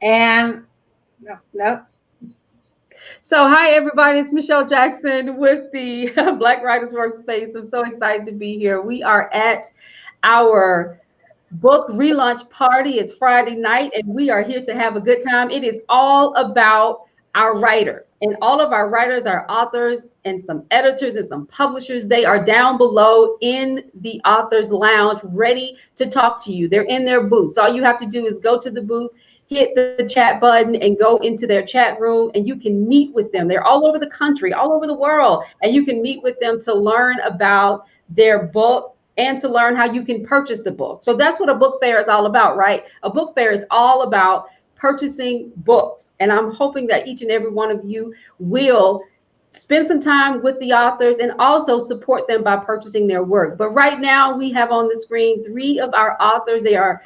And no, no. So, hi everybody, it's Michelle Jackson with the Black Writers Workspace. I'm so excited to be here. We are at our book relaunch party. It's Friday night, and we are here to have a good time. It is all about our writers, and all of our writers, our authors, and some editors and some publishers. They are down below in the authors lounge, ready to talk to you. They're in their booths. All you have to do is go to the booth, hit the chat button, and go into their chat room, and you can meet with them. They're all over the country, all over the world, and you can meet with them to learn about their book and to learn how you can purchase the book. So that's what a book fair is all about, right? A book fair is all about purchasing books. And I'm hoping that each and every one of you will spend some time with the authors and also support them by purchasing their work. But right now, we have on the screen three of our authors. They are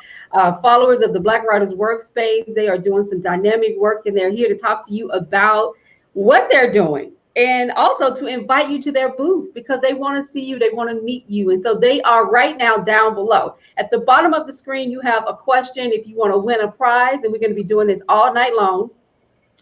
followers of the Black Writers Workspace. They are doing some dynamic work, and they're here to talk to you about what they're doing and also to invite you to their booth because they want to see you, they want to meet you. And so they are right now down below. At the bottom of the screen, you have a question if you want to win a prize, and we're going to be doing this all night long.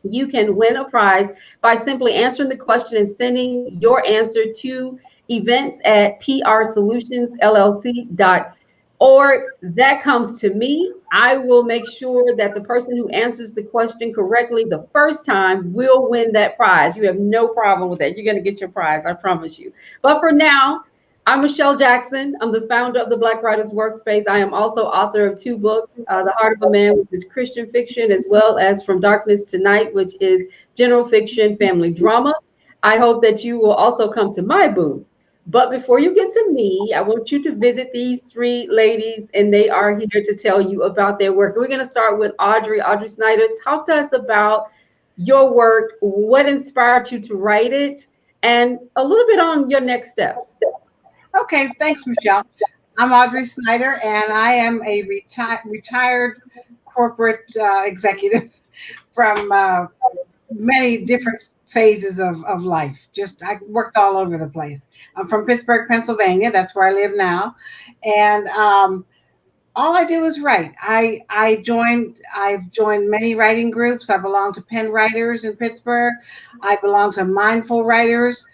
You can win a prize by simply answering the question and sending your answer to events at prsolutionsllc.org. That comes to me. I will make sure that the person who answers the question correctly the first time will win that prize. You have no problem with that. You're going to get your prize, I promise you. But for now, I'm Michelle Jackson. I'm the founder of the Black Writers Workspace. I am also author of two books, The Heart of a Man, which is Christian fiction, as well as From Darkness to Night, which is general fiction, family drama. I hope that you will also come to my booth. But before you get to me, I want you to visit these three ladies, and they are here to tell you about their work. We're going to start with Audrey. Audrey Snyder, talk to us about your work, what inspired you to write it, and a little bit on your next steps. Okay, thanks, Michelle. I'm Audrey Snyder, and I am a retired corporate executive from many different phases of life. Just I worked all over the place. I'm from Pittsburgh, Pennsylvania. That's where I live now, and all I do is write. I've joined many writing groups. I belong to Penn Writers in Pittsburgh. I belong to Mindful Writers.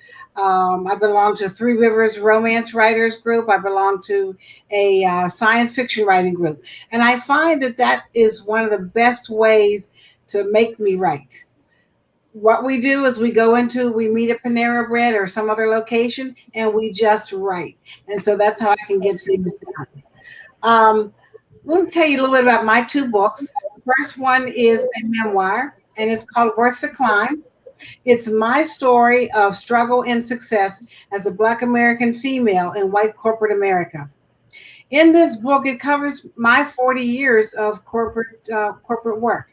I belong to Three Rivers Romance Writers Group. I belong to a science fiction writing group, and I find that that is one of the best ways to make me write. What we do is we meet at Panera Bread or some other location, and we just write. And so that's how I can get things done. Um, Let me tell you a little bit about my two books. The first one is a memoir, and it's called Worth the Climb. It's my story of struggle and success as a Black American female in white corporate America. In this book, it covers my 40 years of corporate work,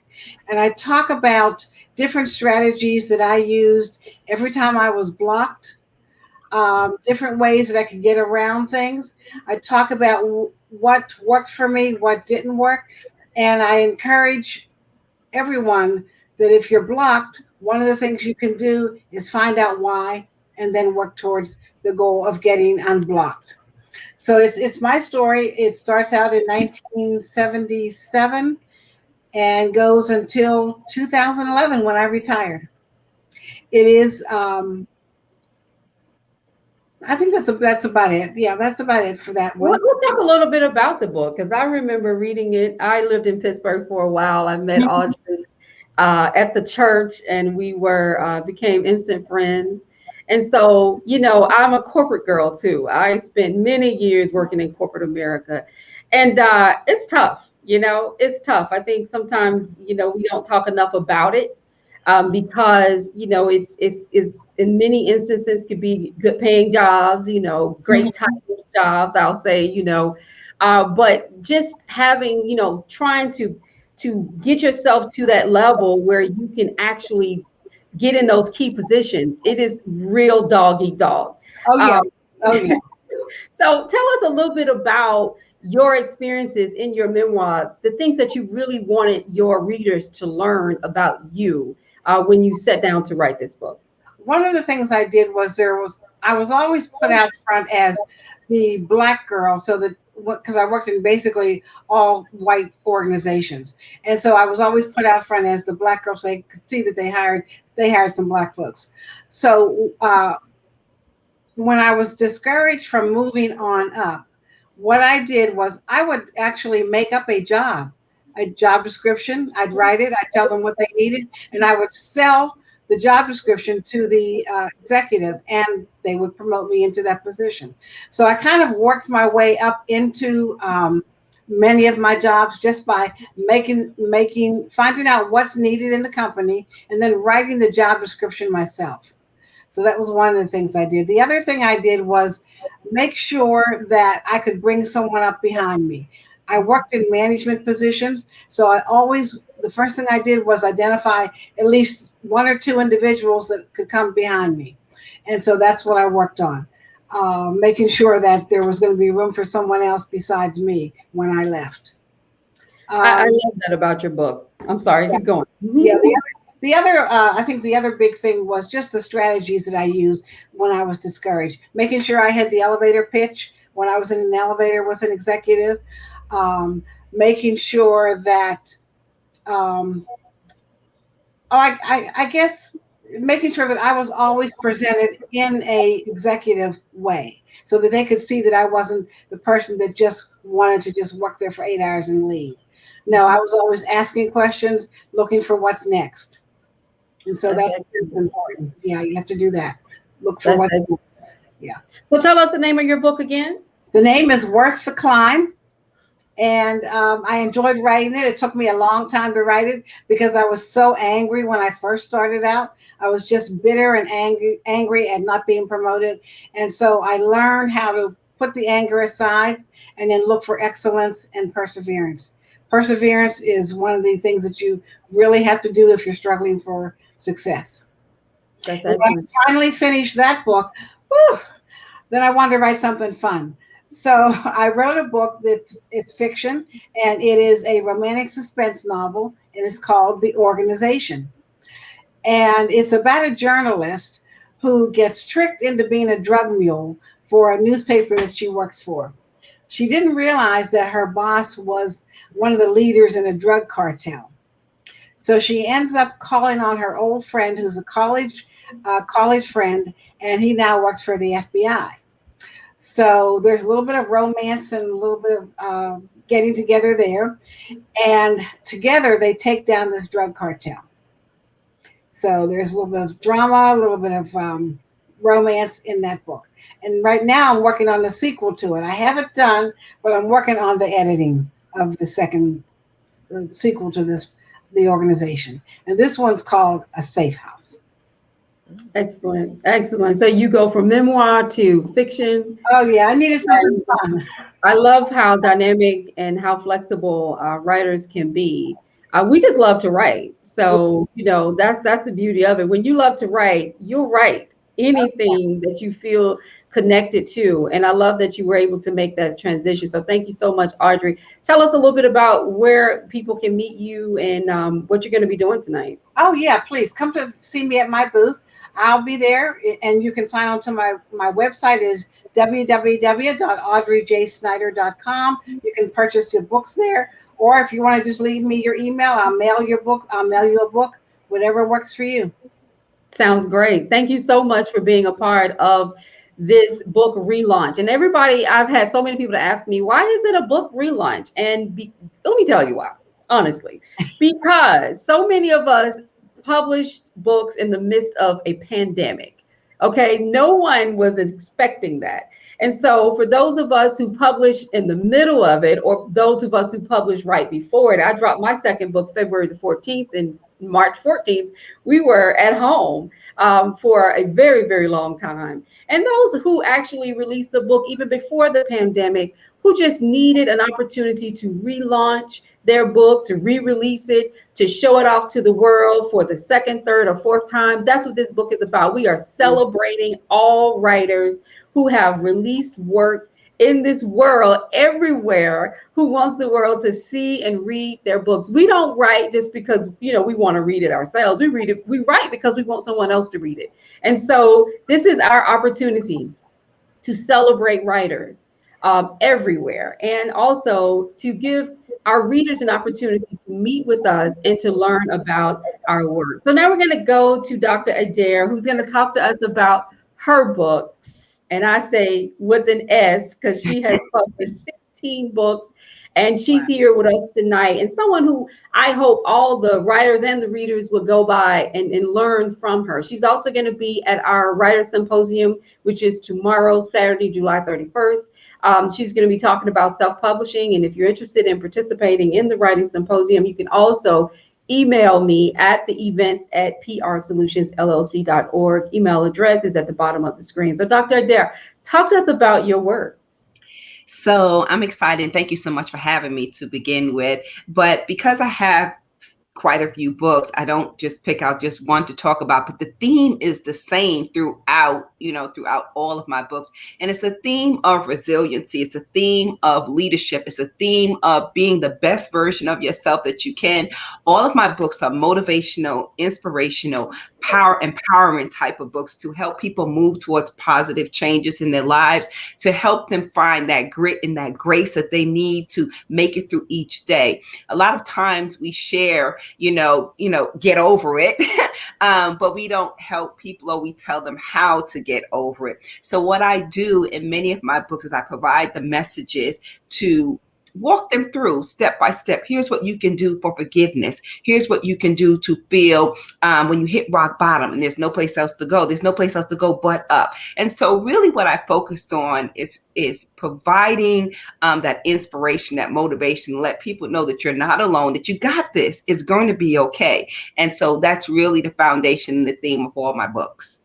and I talk about different strategies that I used every time I was blocked, different ways that I could get around things. I talk about what worked for me, what didn't work, and I encourage everyone that if you're blocked, one of the things you can do is find out why and then work towards the goal of getting unblocked. So it's my story. It starts out in 1977 and goes until 2011 when I retired. It is I think that's about it. Yeah, that's about it for that Well, one. let's talk a little bit about the book because I remember reading it. I lived in Pittsburgh for a while. I met Audrey at the church, and we were became instant friends. And so, I'm a corporate girl too. I spent many years working in corporate America, and it's tough. It's tough. I think sometimes we don't talk enough about it because it's in many instances could be good paying jobs, great title jobs. I'll say, but just having trying to get yourself to that level where you can actually get in those key positions. It is real dog eat dog. Oh yeah. Um, Oh yeah. so tell us a little bit about your experiences in your memoir, the things that you really wanted your readers to learn about you when you sat down to write this book. One of the things I did was I was always put out front as the black girl, so that because I worked in basically all white organizations, and so I was always put out front as the black girl, so they could see that they hired some black folks. So when I was discouraged from moving on up, what I did was I would actually make up a job description. I'd write it, I'd tell them what they needed, and I would sell the job description to the executive, and they would promote me into that position. So I kind of worked my way up into many of my jobs just by finding out what's needed in the company and then writing the job description myself. So that was one of the things I did. The other thing I did was make sure that I could bring someone up behind me. I worked in management positions, so the first thing I did was identify at least one or two individuals that could come behind me. And so that's what I worked on, making sure that there was going to be room for someone else besides me when I left. I Um, love that about your book. I'm sorry, yeah, keep going. yeah. I think the other big thing was just the strategies that I used when I was discouraged, making sure I had the elevator pitch when I was in an elevator with an executive, um, making sure that, um, I guess, making sure that I was always presented in a executive way so that they could see that I wasn't the person that just wanted to just work there for 8 hours and leave. No, I was always asking questions, looking for what's next. And so That's that's excellent. important. Yeah, you have to do that. Look for That's what's excellent. next. Yeah. So tell us the name of your book again. The name is Worth the Climb. And I enjoyed writing it. It took me a long time to write it because I was so angry when I first started out. I was just bitter and angry at not being promoted. And so I learned how to put the anger aside and then look for excellence and perseverance. Perseverance is one of the things that you really have to do if you're struggling for success. That's And when excellent. I finally finished that book, whew, then I wanted to write something fun. So I wrote a book it's fiction, and it is a romantic suspense novel, and it's called The Organization. And it's about a journalist who gets tricked into being a drug mule for a newspaper that she works for. She didn't realize that her boss was one of the leaders in a drug cartel. So she ends up calling on her old friend, who's a college friend, and he now works for the FBI. So there's a little bit of romance and a little bit of getting together there. And together they take down this drug cartel. So there's a little bit of drama, a little bit of romance in that book. And right now I'm working on the sequel to it. I have it done, but I'm working on the editing of the second sequel to the organization. And this one's called A Safe House. Excellent. Excellent. So you go from memoir to fiction. Oh yeah, I needed something And fun. I love how dynamic and how flexible writers can be. We just love to write. So, that's the beauty of it. When you love to write, you'll write anything that you feel connected to. And I love that you were able to make that transition. So thank you so much, Audrey. Tell us a little bit about where people can meet you and what you're going to be doing tonight. Oh yeah, please come to see me at my booth. I'll be there, and you can sign on to my website is www.audreyjsnyder.com. You can purchase your books there, or if you want to just leave me your email, I'll mail you a book, whatever works for you. Sounds great. Thank you so much for being a part of this book relaunch. And everybody, I've had so many people to ask me, why is it a book relaunch? And let me tell you why, honestly, because so many of us published books in the midst of a pandemic. Okay, no one was expecting that. And so, for those of us who published in the middle of it, or those of us who published right before it, I dropped my second book February the 14th, and March 14th, we were at home for a very, very long time. And those who actually released the book even before the pandemic, who just needed an opportunity to relaunch their book, to re-release it, to show it off to the world for the second, third, or fourth time. That's what this book is about. We are celebrating all writers who have released work in this world everywhere, who wants the world to see and read their books. We don't write just because we want to read it ourselves. We write because we want someone else to read it. And so this is our opportunity to celebrate writers, everywhere, and also to give our readers an opportunity to meet with us and to learn about our work. So now we're going to go to Dr. Adair, who's going to talk to us about her books. And I say with an S because she has published 16 books, and she's here with us tonight. And someone who I hope all the writers and the readers will go by and learn from her. She's also going to be at our Writer Symposium, which is tomorrow, Saturday, July 31st. She's going to be talking about self-publishing. And if you're interested in participating in the Writing Symposium, you can also email me at the events at prsolutionsllc.org. Email address is at the bottom of the screen. So Dr. Adair, talk to us about your work. So I'm excited. Thank you so much for having me to begin with. But because I have quite a few books, I don't just pick out just one to talk about, but the theme is the same throughout, throughout all of my books. And it's a theme of resiliency. It's a theme of leadership. It's a theme of being the best version of yourself that you can. All of my books are motivational, inspirational, empowerment type of books to help people move towards positive changes in their lives, to help them find that grit and that grace that they need to make it through each day. A lot of times we share, get over it, but we don't help people, or we tell them how to get over it. So what I do in many of my books is I provide the messages to walk them through step by step. Here's what you can do for forgiveness. Here's what you can do to feel when you hit rock bottom and there's no place else to go. There's no place else to go but up. And so really what I focus on is providing that inspiration, that motivation, let people know that you're not alone, that you got this. It's going to be okay. And so that's really the foundation and the theme of all my books.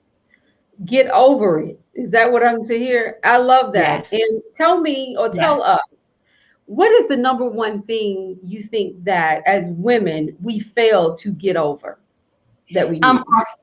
Get over it. Is that what I'm to hear? I love that. Yes. And tell me, or tell us, what is the number one thing you think that as women we fail to get over that we need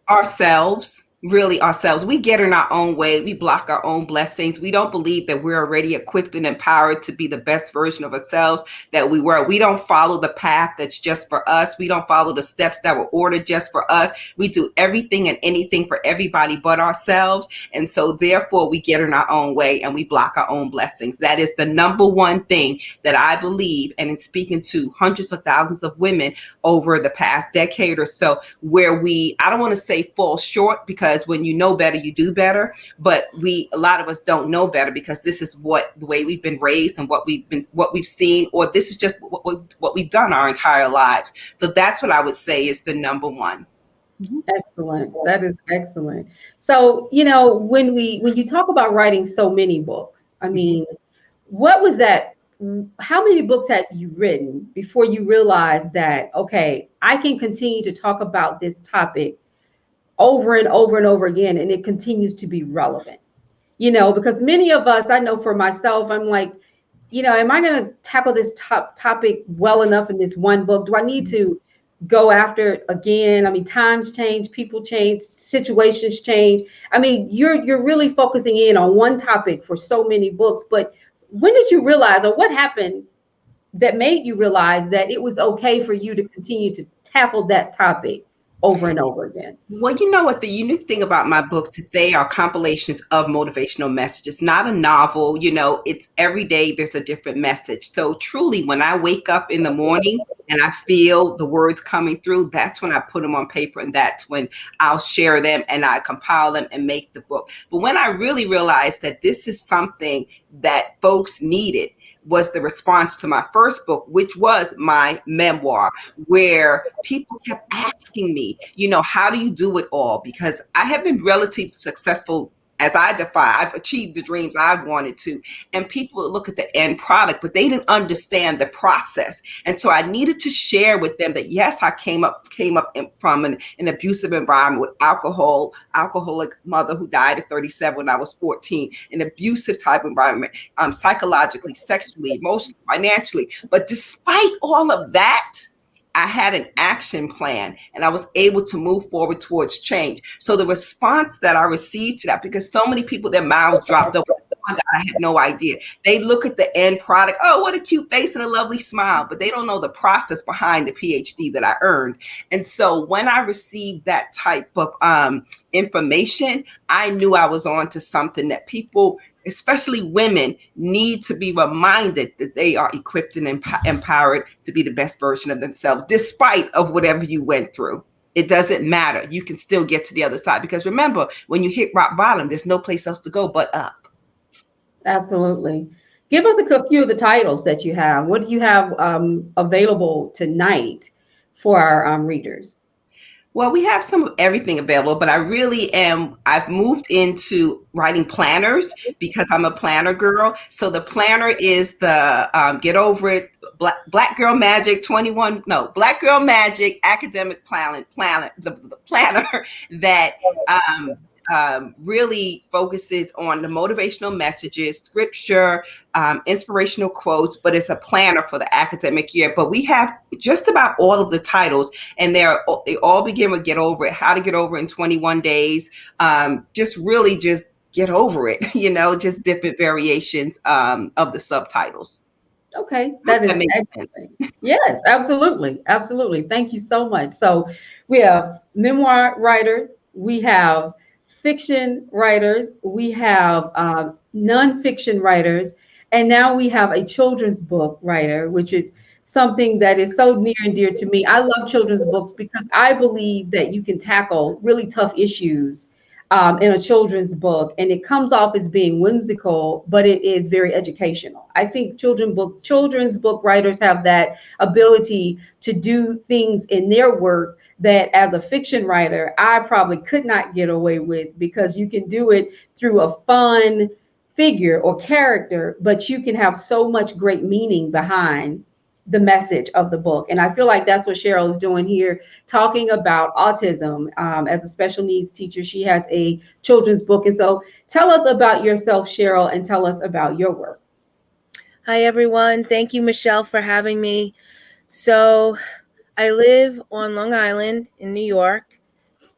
ourselves? Really ourselves. We get in our own way. We block our own blessings. We don't believe that we're already equipped and empowered to be the best version of ourselves that we were. We don't follow the path that's just for us. We don't follow the steps that were ordered just for us. We do everything and anything for everybody but ourselves. And so therefore we get in our own way and we block our own blessings. That is the number one thing that I believe, and in speaking to hundreds of thousands of women over the past decade or so, where I don't want to say fall short, because when you know better, you do better. But a lot of us don't know better because this is the way we've been raised and what we've seen, or this is just what we've done our entire lives. So that's what I would say is the number one. Excellent. That is excellent. So, when you talk about writing so many books, I mean, what was that? How many books had you written before you realized that, okay, I can continue to talk about this topic over and over and over again, and it continues to be relevant? Because many of us, I know for myself, I'm like, am I going to tackle this topic well enough in this one book? Do I need to go after it again? I mean, times change, people change, situations change. I mean, you're really focusing in on one topic for so many books, but when did you realize, or what happened that made you realize that it was okay for you to continue to tackle that topic over and over again? Well, you know what? The unique thing about my books is they are compilations of motivational messages, not a novel. It's every day there's a different message. So truly, when I wake up in the morning and I feel the words coming through, that's when I put them on paper, and that's when I'll share them and I compile them and make the book. But when I really realized that this is something that folks needed was the response to my first book, which was my memoir, where people kept asking me, how do you do it all? Because I have been relatively successful as I defy. I've achieved the dreams I've wanted to. And people would look at the end product, but they didn't understand the process. And so I needed to share with them that, yes, I came up from an abusive environment with alcoholic mother who died at 37 when I was 14, an abusive type environment, psychologically, sexually, emotionally, financially. But despite all of that, I had an action plan and I was able to move forward towards change. So the response that I received to that, because so many people, their mouths dropped open. I had no idea. They look at the end product. Oh, what a cute face and a lovely smile, but they don't know the process behind the PhD that I earned. And so when I received that type of information, I knew I was on to something, that people especially women, need to be reminded that they are equipped and empowered to be the best version of themselves, despite of whatever you went through. It doesn't matter. You can still get to the other side, because remember, when you hit rock bottom, there's no place else to go but up. Absolutely. Give us a few of the titles that you have. What do you have available tonight for our readers? Well, we have some of everything available, but I've moved into writing planners because I'm a planner girl. So the planner is the Get Over It, Black Girl Magic 21, no, Black Girl Magic Academic the planner that really focuses on the motivational messages, scripture, inspirational quotes, but it's a planner for the academic year. But we have just about all of the titles, and they all begin with Get Over It, how to get over in 21 days. Just get over it, just different variations of the subtitles. Okay, that is excellent. Yes, absolutely. Absolutely. Thank you so much. So we have memoir writers, we have fiction writers, we have nonfiction writers, and now we have a children's book writer, which is something that is so near and dear to me. I love children's books because I believe that you can tackle really tough issues in a children's book, and it comes off as being whimsical, but it is very educational. I think children's book writers have that ability to do things in their work that as a fiction writer, I probably could not get away with, because you can do it through a fun figure or character, but you can have so much great meaning behind the message of the book. And I feel like that's what Cheryl is doing here, talking about autism. As a special needs teacher, she has a children's book. And so tell us about yourself, Cheryl, and tell us about your work. Hi, everyone. Thank you, Michelle, for having me. So I live on Long Island in New York,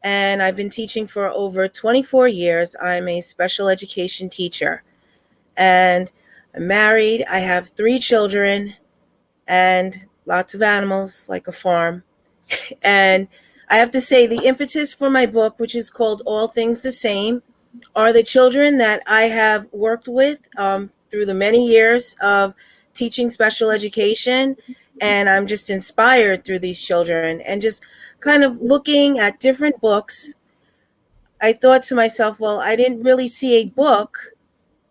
and I've been teaching for over 24 years. I'm a special education teacher, and I'm married. I have 3 children and lots of animals, like a farm. And I have to say, the impetus for my book, which is called All Things the Same, are the children that I have worked with through the many years of teaching special education. And I'm just inspired through these children, and just kind of looking at different books. I thought to myself, well, I didn't really see a book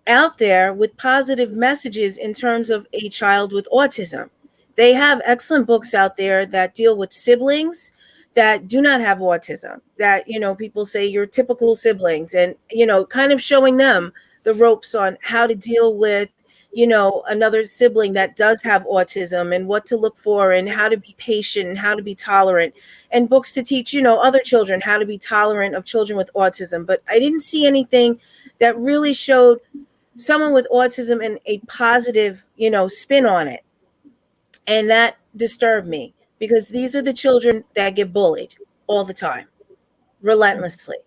out there with positive messages in terms of a child with autism. They have excellent books out there that deal with siblings that do not have autism, that, people say your typical siblings, and, kind of showing them the ropes on how to deal with, another sibling that does have autism, and what to look for, and how to be patient, and how to be tolerant, and books to teach, other children how to be tolerant of children with autism. But I didn't see anything that really showed someone with autism and a positive, spin on it. And that disturbed me, because these are the children that get bullied all the time, relentlessly.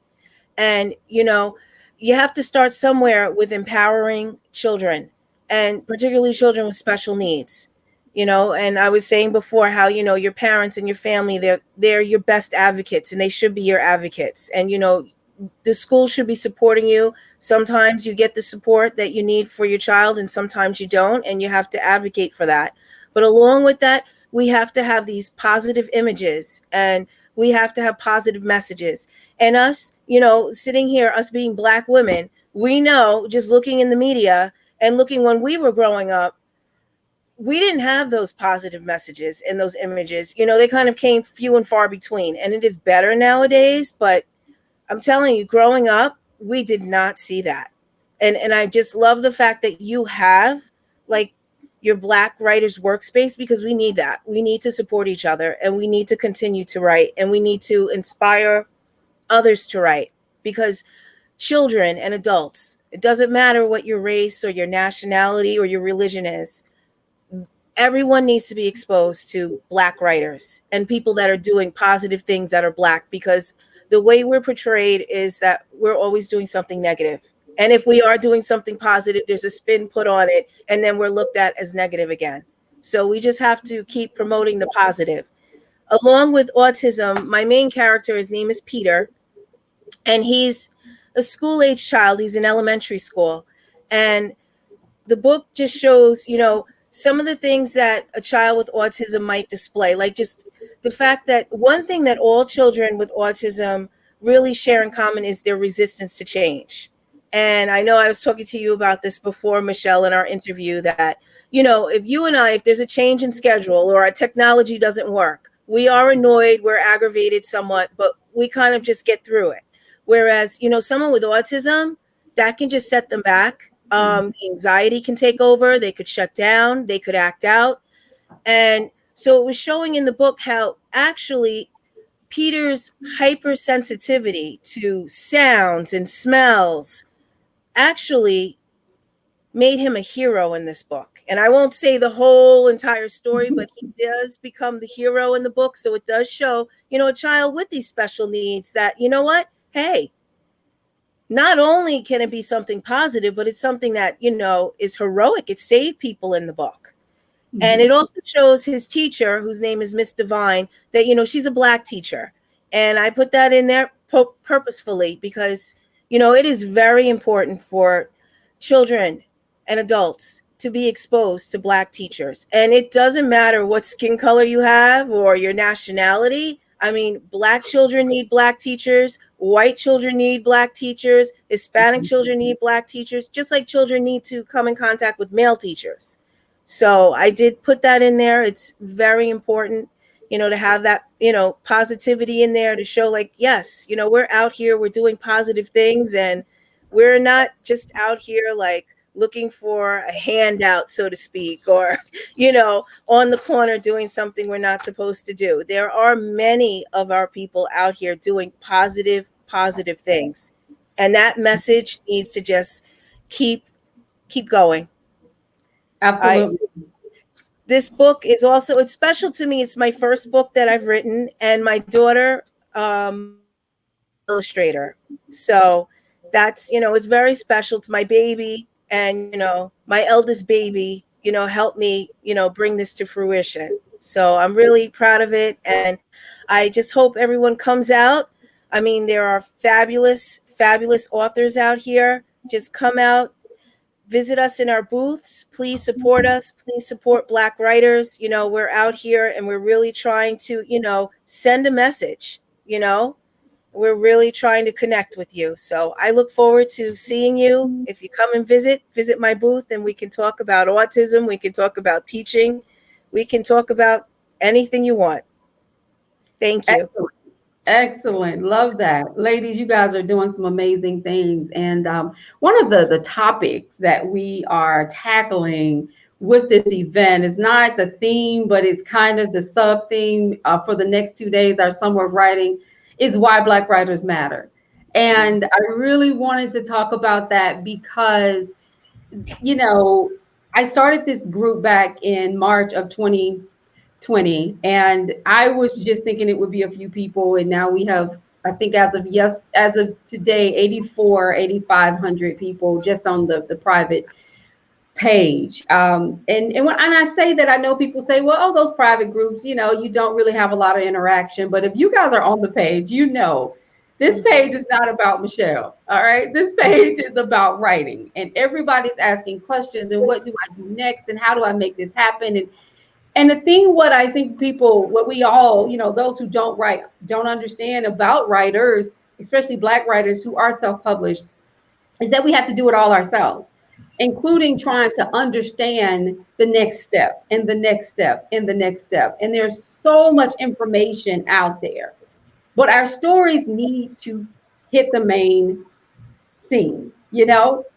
And, you have to start somewhere with empowering children, and particularly children with special needs. And I was saying before how, your parents and your family, they're your best advocates, and they should be your advocates. And, the school should be supporting you. Sometimes you get the support that you need for your child, and sometimes you don't, and you have to advocate for that. But along with that, we have to have these positive images, and we have to have positive messages. And us, sitting here, us being Black women, we know, just looking in the media and looking when we were growing up, we didn't have those positive messages and those images. They kind of came few and far between, and it is better nowadays. But I'm telling you, growing up, we did not see that. And I just love the fact that you have, like, your Black writers workspace, because we need that. We need to support each other, and we need to continue to write, and we need to inspire others to write, because children and adults, it doesn't matter what your race or your nationality or your religion is. Everyone needs to be exposed to Black writers and people that are doing positive things that are Black, because the way we're portrayed is that we're always doing something negative. And if we are doing something positive, there's a spin put on it, and then we're looked at as negative again. So we just have to keep promoting the positive. Along with autism, my main character, his name is Peter, and he's a school-age child. He's in elementary school, And the book just shows, some of the things that a child with autism might display, like just the fact that one thing that all children with autism really share in common is their resistance to change. And I know I was talking to you about this before, Michelle, in our interview, that, if you and I, if there's a change in schedule or our technology doesn't work, we are annoyed, we're aggravated somewhat, but we kind of just get through it. Whereas, someone with autism, that can just set them back. The anxiety can take over. They could shut down. They could act out. And so it was showing in the book how actually Peter's hypersensitivity to sounds and smells actually made him a hero in this book. And I won't say the whole entire story, but he does become the hero in the book. So it does show, a child with these special needs that, what? Hey, not only can it be something positive, but it's something that, is heroic. It saved people in the book. Mm-hmm. And it also shows his teacher, whose name is Miss Divine, that, she's a Black teacher. And I put that in there purposefully because, it is very important for children and adults to be exposed to Black teachers. And it doesn't matter what skin color you have or your nationality. I mean, Black children need Black teachers. White children need Black teachers. Hispanic children need Black teachers, just like children need to come in contact with male teachers. So I did put that in there. It's very important, to have that, positivity in there to show like, yes, we're out here, we're doing positive things, and we're not just out here like looking for a handout, so to speak, or, on the corner doing something we're not supposed to do. There are many of our people out here doing positive things. And that message needs to just keep going. Absolutely. This book is also, it's special to me. It's my first book that I've written, and my daughter, illustrator. So that's, it's very special to my baby. And, my eldest baby, helped me, bring this to fruition. So I'm really proud of it. And I just hope everyone comes out. I mean, there are fabulous authors out here. Just come out, visit us in our booths. Please support us. Please support Black writers. We're out here and we're really trying to, send a message, We're really trying to connect with you. So I look forward to seeing you. If you come and visit my booth, and we can talk about autism. We can talk about teaching. We can talk about anything you want. Thank you. Excellent. Love that. Ladies, you guys are doing some amazing things. And one of the topics that we are tackling with this event is not the theme, but it's kind of the sub theme for the next 2 days, our summer of writing, is why Black writers matter. And I really wanted to talk about that because, I started this group back in March of 2020, and I was just thinking it would be a few people, and now we have, I think as of today, 8,500 people just on the private page. And when I say that, I know people say, well, oh, those private groups, you don't really have a lot of interaction. But if you guys are on the page, this page is not about Michelle. All right. This page is about writing, and everybody's asking questions, and what do I do next? And how do I make this happen? And the thing, what I think people, what we all, those who don't write, don't understand about writers, especially Black writers who are self-published, is that we have to do it all ourselves, including trying to understand the next step and the next step and the next step. And there's so much information out there, but our stories need to hit the main scene.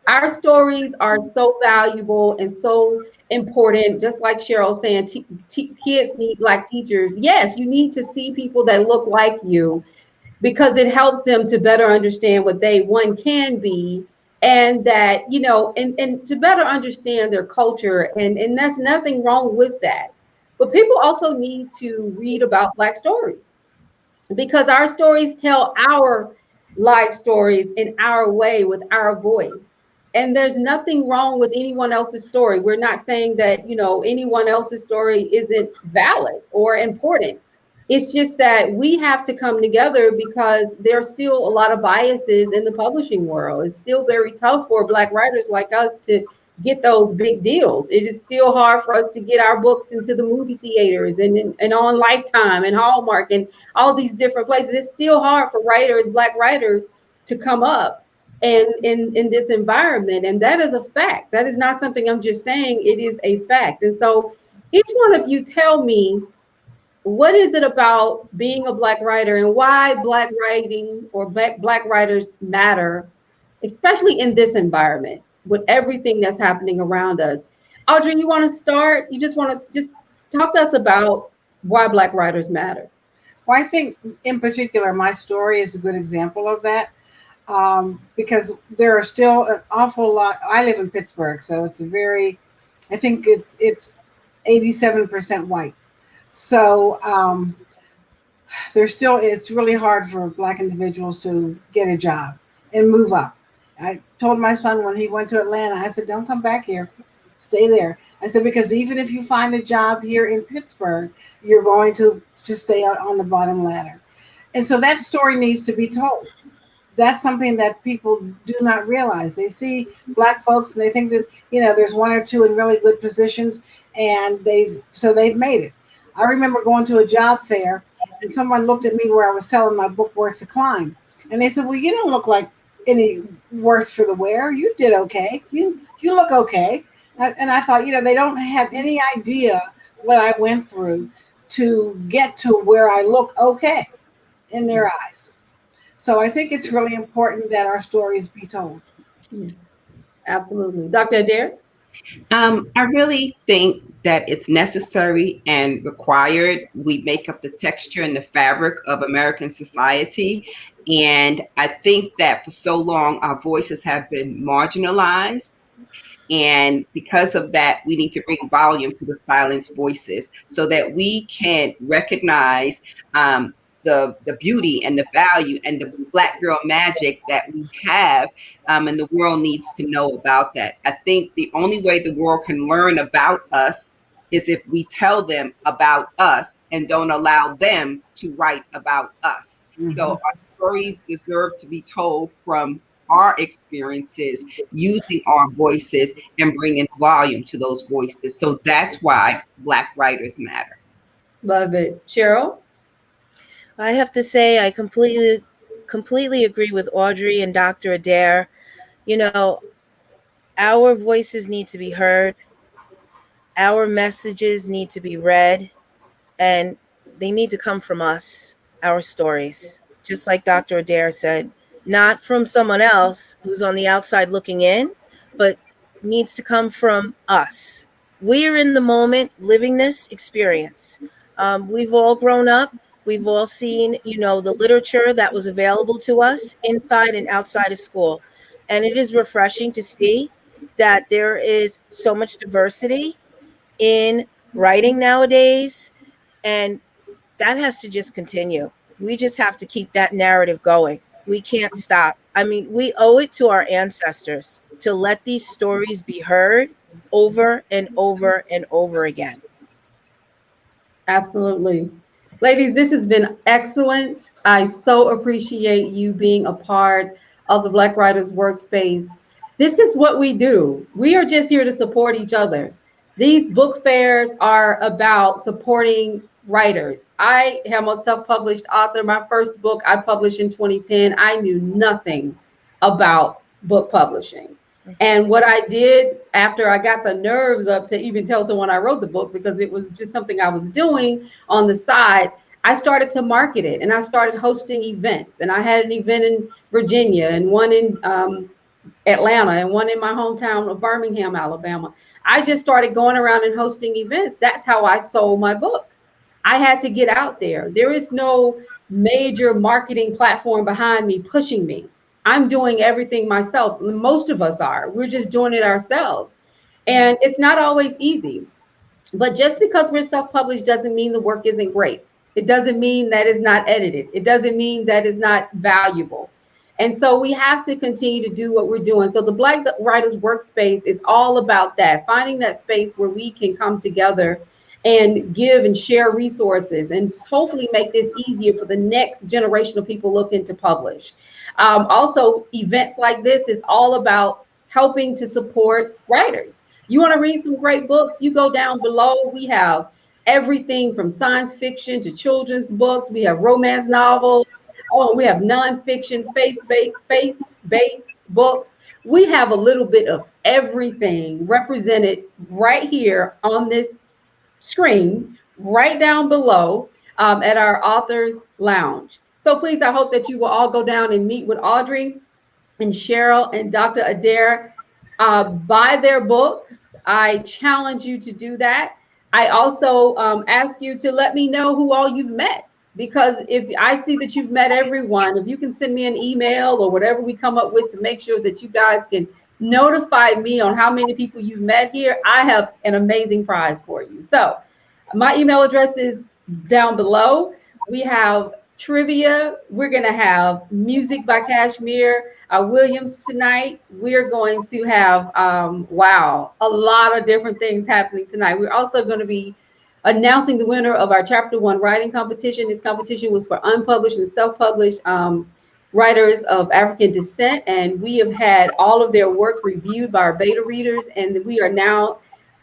Our stories are so valuable and so important. Just like Cheryl saying, kids need Black teachers. Yes, you need to see people that look like you, because it helps them to better understand what they can be, and that, and to better understand their culture. And there's nothing wrong with that. But people also need to read about Black stories, because our stories tell our life stories in our way, with our voice. And there's nothing wrong with anyone else's story. We're not saying that, anyone else's story isn't valid or important, It's just that we have to come together because there's still a lot of biases in the publishing world. It's still very tough for Black writers like us to get those big deals. It is still hard for us to get our books into the movie theaters and on Lifetime and Hallmark and all these different places. It's still hard for writers, Black writers, to come up and in this environment. And that is a fact. That is not something I'm just saying. It is a fact. And so each one of you tell me, what is it about being a Black writer and why Black writing or Black writers matter, especially in this environment with everything that's happening around us? Audrey, you want to start? You just want to just talk to us about why Black writers matter. Well, I think in particular, my story is a good example of that, because there are still an awful lot. I live in Pittsburgh, so it's a very, I think it's 87% white. So there's still, it's really hard for Black individuals to get a job and move up. I told my son when he went to Atlanta, I said, don't come back here, stay there. I said, because even if you find a job here in Pittsburgh, you're going to stay on the bottom ladder. And so that story needs to be told. That's something that people do not realize. They see Black folks and they think that, there's one or two in really good positions and they've made it. I remember going to a job fair and someone looked at me where I was selling my book, Worth the Climb. And they said, well, you don't look like any worse for the wear. You did okay. You look okay. And I thought, they don't have any idea what I went through to get to where I look okay in their eyes. So I think it's really important that our stories be told. Yes, absolutely. Dr. Adair? I really think that it's necessary and required. We make up the texture and the fabric of American society. And I think that for so long, our voices have been marginalized. And because of that, we need to bring volume to the silenced voices so that we can recognize the beauty and the value and the Black girl magic that we have, and the world needs to know about that. I think the only way the world can learn about us is if we tell them about us and don't allow them to write about us. Mm-hmm. So our stories deserve to be told from our experiences, using our voices and bringing volume to those voices. So that's why Black writers matter. Love it. Cheryl? I have to say I completely agree with Audrey and Dr. Adair. Our voices need to be heard. Our messages need to be read, and they need to come from us, our stories. Just like Dr. Adair said, not from someone else who's on the outside looking in, but needs to come from us. We're in the moment living this experience. We've all grown up. We've all seen, the literature that was available to us inside and outside of school. And it is refreshing to see that there is so much diversity in writing nowadays. And that has to just continue. We just have to keep that narrative going. We can't stop. I mean, we owe it to our ancestors to let these stories be heard over and over and over again. Absolutely. Ladies, this has been excellent. I so appreciate you being a part of the Black Writers Workspace. This is what we do. We are just here to support each other. These book fairs are about supporting writers. I am a self-published author. My first book I published in 2010. I knew nothing about book publishing. And what I did after I got the nerves up to even tell someone I wrote the book, because it was just something I was doing on the side, I started to market it and I started hosting events. And I had an event in Virginia and one in Atlanta and one in my hometown of Birmingham, Alabama. I just started going around and hosting events. That's how I sold my book. I had to get out there. There is no major marketing platform behind me pushing me. I'm doing everything myself. Most of us are. We're just doing it ourselves. And it's not always easy. But just because we're self-published doesn't mean the work isn't great. It doesn't mean that it's not edited. It doesn't mean that it's not valuable. And so we have to continue to do what we're doing. So the Black Writers Workspace is all about that, finding that space where we can come together and give and share resources and hopefully make this easier for the next generation of people looking to publish. Also, events like this is all about helping to support writers. You want to read some great books? You go down below. We have everything from science fiction to children's books. We have romance novels. Oh, we have nonfiction, faith-based books. We have a little bit of everything represented right here on this screen, right down below at our authors lounge. So please, I hope that you will all go down and meet with Audrey and Cheryl and Dr. Adair. Buy their books. I challenge you to do that. I also ask you to let me know who all you've met, because if I see that you've met everyone, if you can send me an email or whatever we come up with to make sure that you guys can notify me on how many people you've met here, I have an amazing prize for you. So my email address is down below. We have trivia. We're going to have music by Kashmir Williams tonight. We're going to have, wow, a lot of different things happening tonight. We're also going to be announcing the winner of our Chapter 1 writing competition. This competition was for unpublished and self-published writers of African descent, and we have had all of their work reviewed by our beta readers, and we are now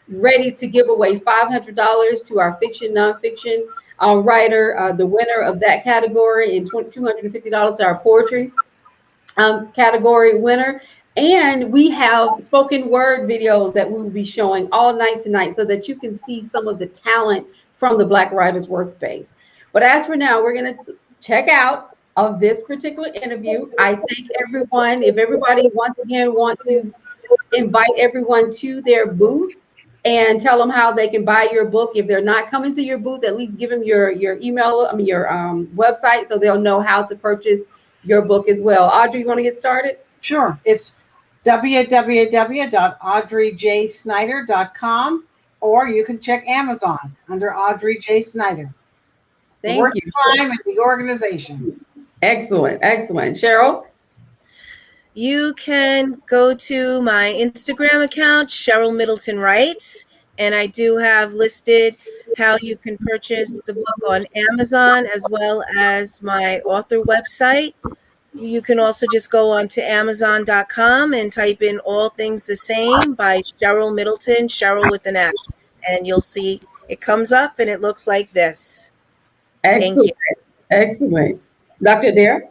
ready to give away $500 to our fiction, nonfiction writer, the winner of that category, and $250 to our poetry category winner. And we have spoken word videos that we will be showing all night tonight so that you can see some of the talent from the Black Writers Workspace. But as for now, we're going to check out of this particular interview. I thank everyone. If everybody once again wants to invite everyone to their booth and tell them how they can buy your book. If they're not coming to your booth, at least give them your email, your website, so they'll know how to purchase your book as well. Audrey, you want to get started? Sure. It's www.audreyjsnyder.com, or you can check Amazon under Audrey J. Snyder. Thank you. Time in the organization. Excellent, excellent. Cheryl? You can go to my Instagram account, Cheryl Middleton Writes, and I do have listed how you can purchase the book on Amazon as well as my author website. You can also just go on to Amazon.com and type in All Things the Same by Cheryl Middleton, Cheryl with an S, and you'll see it comes up and it looks like this. Excellent. Thank you. Excellent. Dr. Adair?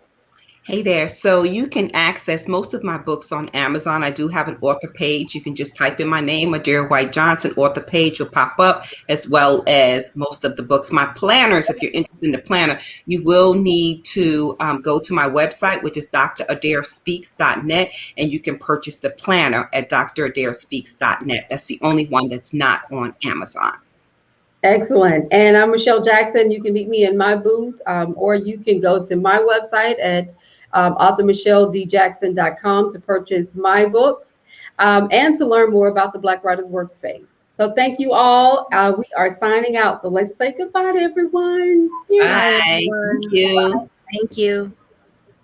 Hey there. So you can access most of my books on Amazon. I do have an author page. You can just type in my name, Adair White Johnson, author page will pop up, as well as most of the books. My planners, if you're interested in the planner, you will need to go to my website, which is dradarespeaks.net, and you can purchase the planner at dradarespeaks.net. That's the only one that's not on Amazon. Excellent. And I'm Michelle Jackson. You can meet me in my booth, or you can go to my website at authormichelledjackson.com to purchase my books and to learn more about the Black Writers Workspace. So thank you all. We are signing out. So let's say goodbye to everyone. Bye. Thank you. Thank you.